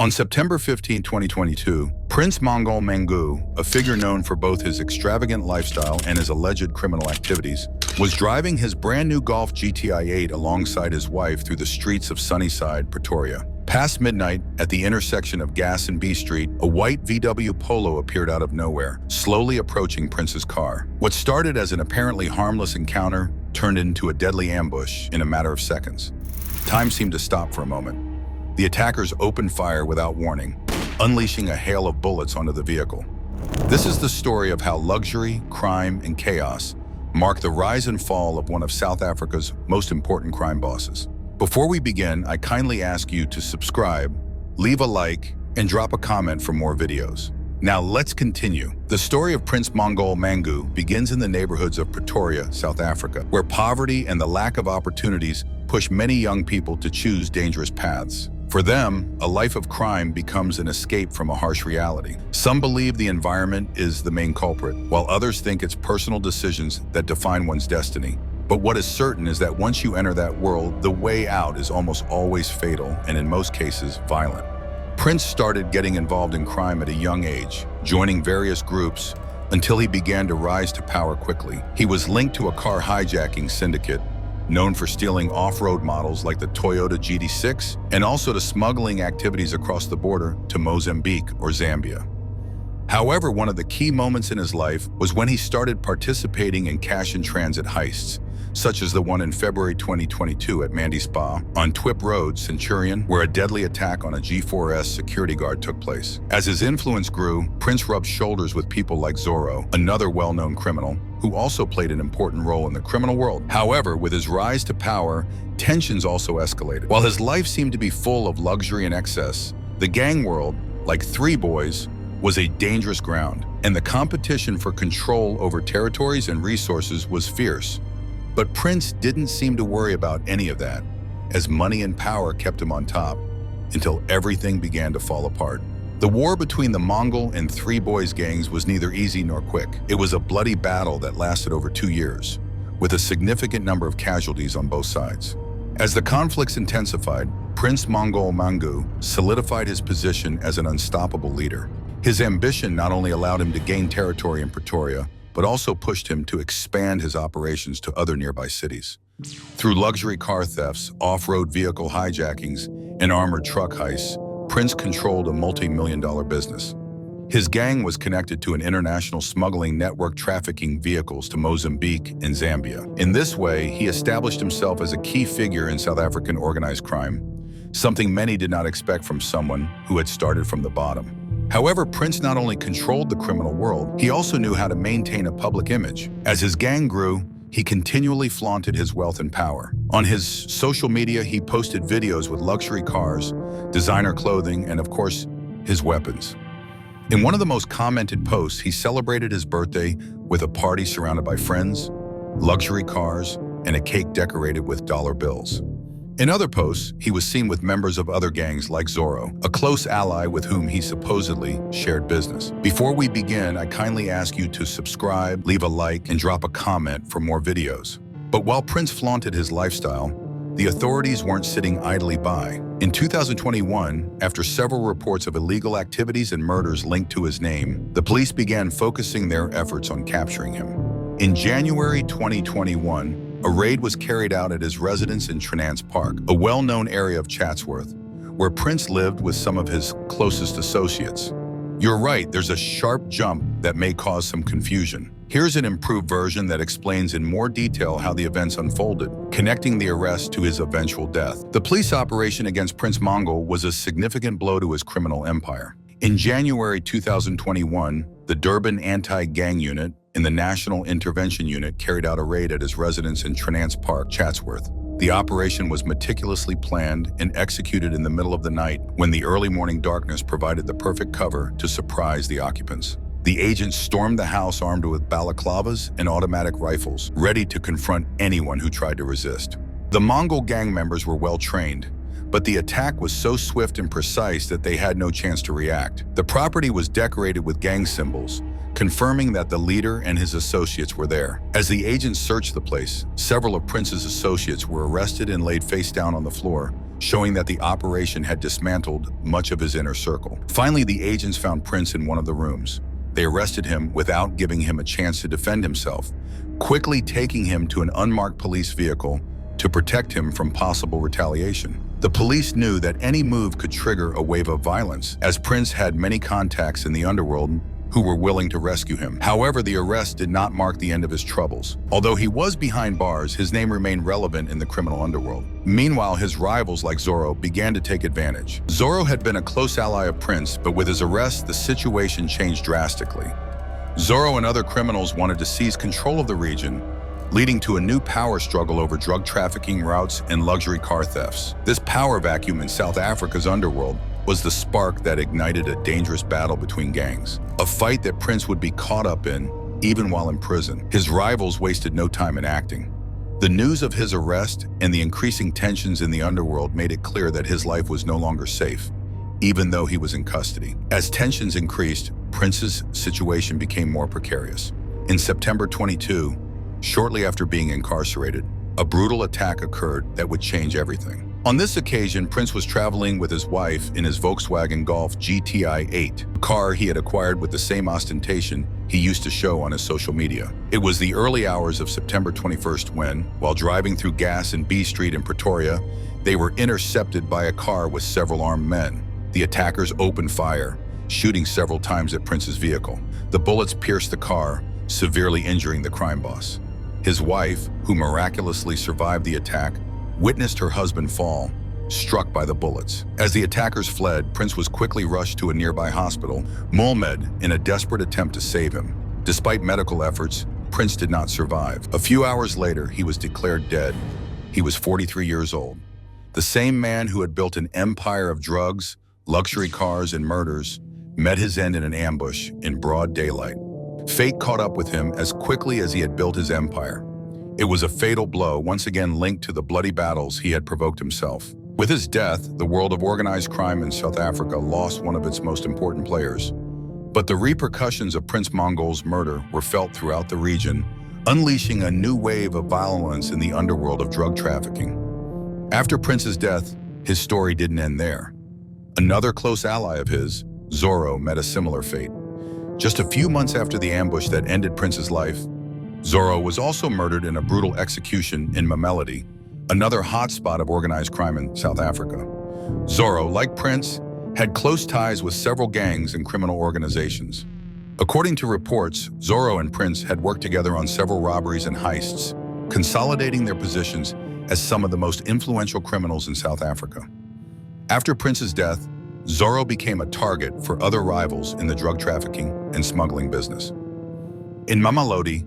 On September 15, 2022, Prince Mongol Mangu, a figure known for both his extravagant lifestyle and his alleged criminal activities, was driving his brand new Golf GTI 8 alongside his wife through the streets of Sunnyside, Pretoria. Past midnight, at the intersection of Gas and B Street, a white VW Polo appeared out of nowhere, slowly approaching Prince's car. What started as an apparently harmless encounter turned into a deadly ambush in a matter of seconds. Time seemed to stop for a moment. The attackers opened fire without warning, unleashing a hail of bullets onto the vehicle. This is the story of how luxury, crime, and chaos mark the rise and fall of one of South Africa's most important crime bosses. Before we begin, I kindly ask you to subscribe, leave a like, and drop a comment for more videos. Now let's continue. The story of Prince Mongol Mangu begins in the neighborhoods of Pretoria, South Africa, where poverty and the lack of opportunities push many young people to choose dangerous paths. For them, a life of crime becomes an escape from a harsh reality. Some believe the environment is the main culprit, while others think it's personal decisions that define one's destiny. But what is certain is that once you enter that world, the way out is almost always fatal and in most cases violent. Prince started getting involved in crime at a young age, joining various groups until he began to rise to power quickly. He was linked to a car hijacking syndicate known for stealing off-road models like the Toyota GD6 and also to smuggling activities across the border to Mozambique or Zambia. However, one of the key moments in his life was when he started participating in cash-in-transit heists, such as the one in February 2022 at Mandy Spa on Twip Road, Centurion, where a deadly attack on a G4S security guard took place. As his influence grew, Prince rubbed shoulders with people like Zorro, another well-known criminal, who also played an important role in the criminal world. However, with his rise to power, tensions also escalated. While his life seemed to be full of luxury and excess, the gang world, like Three Boys, was a dangerous ground, and the competition for control over territories and resources was fierce. But Prince didn't seem to worry about any of that, as money and power kept him on top, until everything began to fall apart. The war between the Mongol and Three Boys gangs was neither easy nor quick. It was a bloody battle that lasted over 2 years, with a significant number of casualties on both sides. As the conflicts intensified, Prince Mongol Mangu solidified his position as an unstoppable leader. His ambition not only allowed him to gain territory in Pretoria, but also pushed him to expand his operations to other nearby cities. Through luxury car thefts, off-road vehicle hijackings, and armored truck heists, Prince controlled a multi-million-dollar business. His gang was connected to an international smuggling network trafficking vehicles to Mozambique and Zambia. In this way, he established himself as a key figure in South African organized crime, something many did not expect from someone who had started from the bottom. However, Prince not only controlled the criminal world, he also knew how to maintain a public image. As his gang grew, he continually flaunted his wealth and power. On his social media, he posted videos with luxury cars, designer clothing, and of course, his weapons. In one of the most commented posts, he celebrated his birthday with a party surrounded by friends, luxury cars, and a cake decorated with dollar bills. In other posts, he was seen with members of other gangs like Zorro, a close ally with whom he supposedly shared business. Before we begin, I kindly ask you to subscribe, leave a like, and drop a comment for more videos. But while Prince flaunted his lifestyle, the authorities weren't sitting idly by. In 2021, after several reports of illegal activities and murders linked to his name, the police began focusing their efforts on capturing him. In January 2021, a raid was carried out at his residence in Trenance Park, a well-known area of Chatsworth, where Prince lived with some of his closest associates. You're right, there's a sharp jump that may cause some confusion. Here's an improved version that explains in more detail how the events unfolded, connecting the arrest to his eventual death. The police operation against Prince Mongol was a significant blow to his criminal empire. In January 2021, the Durban Anti-Gang Unit in the National Intervention Unit carried out a raid at his residence in Trenance Park, Chatsworth. The operation was meticulously planned and executed in the middle of the night when the early morning darkness provided the perfect cover to surprise the occupants. The agents stormed the house armed with balaclavas and automatic rifles, ready to confront anyone who tried to resist. The Mongol gang members were well trained, but the attack was so swift and precise that they had no chance to react. The property was decorated with gang symbols, confirming that the leader and his associates were there. As the agents searched the place, several of Prince's associates were arrested and laid face down on the floor, showing that the operation had dismantled much of his inner circle. Finally, the agents found Prince in one of the rooms. They arrested him without giving him a chance to defend himself, quickly taking him to an unmarked police vehicle to protect him from possible retaliation. The police knew that any move could trigger a wave of violence, as Prince had many contacts in the underworld who were willing to rescue him. However, the arrest did not mark the end of his troubles. Although he was behind bars, his name remained relevant in the criminal underworld. Meanwhile, his rivals like Zorro began to take advantage. Zorro had been a close ally of Prince, but with his arrest, the situation changed drastically. Zorro and other criminals wanted to seize control of the region, leading to a new power struggle over drug trafficking routes and luxury car thefts. This power vacuum in South Africa's underworld was the spark that ignited a dangerous battle between gangs, a fight that Prince would be caught up in even while in prison. His rivals wasted no time in acting. The news of his arrest and the increasing tensions in the underworld made it clear that his life was no longer safe, even though he was in custody. As tensions increased, Prince's situation became more precarious. In September 22, shortly after being incarcerated, a brutal attack occurred that would change everything. On this occasion, Prince was traveling with his wife in his Volkswagen Golf GTI 8, a car he had acquired with the same ostentation he used to show on his social media. It was the early hours of September 21st when, while driving through Gas and B Street in Pretoria, they were intercepted by a car with several armed men. The attackers opened fire, shooting several times at Prince's vehicle. The bullets pierced the car, severely injuring the crime boss. His wife, who miraculously survived the attack, witnessed her husband fall, struck by the bullets. As the attackers fled, Prince was quickly rushed to a nearby hospital, Mulmed, in a desperate attempt to save him. Despite medical efforts, Prince did not survive. A few hours later, he was declared dead. He was 43 years old. The same man who had built an empire of drugs, luxury cars, and murders met his end in an ambush in broad daylight. Fate caught up with him as quickly as he had built his empire. It was a fatal blow, once again linked to the bloody battles he had provoked himself. With his death, the world of organized crime in South Africa lost one of its most important players. But the repercussions of Prince Mongol's murder were felt throughout the region, unleashing a new wave of violence in the underworld of drug trafficking. After Prince's death, his story didn't end there. Another close ally of his, Zorro, met a similar fate. Just a few months after the ambush that ended Prince's life, Zorro was also murdered in a brutal execution in Mamelodi, another hotspot of organized crime in South Africa. Zorro, like Prince, had close ties with several gangs and criminal organizations. According to reports, Zorro and Prince had worked together on several robberies and heists, consolidating their positions as some of the most influential criminals in South Africa. After Prince's death, Zorro became a target for other rivals in the drug trafficking and smuggling business. In Mamelodi,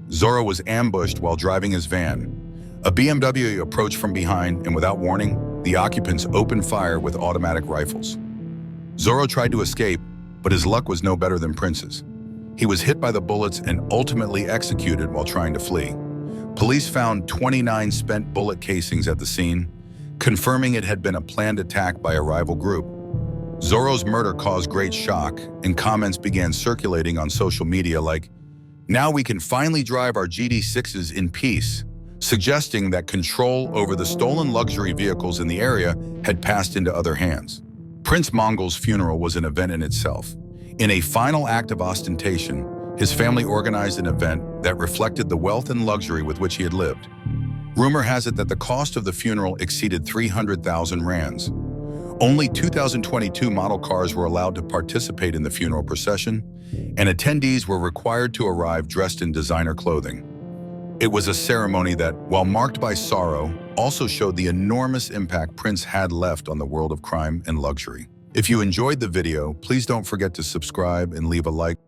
Zorro was ambushed while driving his van. A BMW approached from behind, and without warning, the occupants opened fire with automatic rifles. Zorro tried to escape, but his luck was no better than Prince's. He was hit by the bullets and ultimately executed while trying to flee. Police found 29 spent bullet casings at the scene, confirming it had been a planned attack by a rival group. Zorro's murder caused great shock, and comments began circulating on social media like, "Now we can finally drive our GD6s in peace," suggesting that control over the stolen luxury vehicles in the area had passed into other hands. Prince Mongol's funeral was an event in itself. In a final act of ostentation, his family organized an event that reflected the wealth and luxury with which he had lived. Rumor has it that the cost of the funeral exceeded 300,000 rands. Only 2022 model cars were allowed to participate in the funeral procession, and attendees were required to arrive dressed in designer clothing. It was a ceremony that, while marked by sorrow, also showed the enormous impact Prince had left on the world of crime and luxury. If you enjoyed the video, please don't forget to subscribe and leave a like.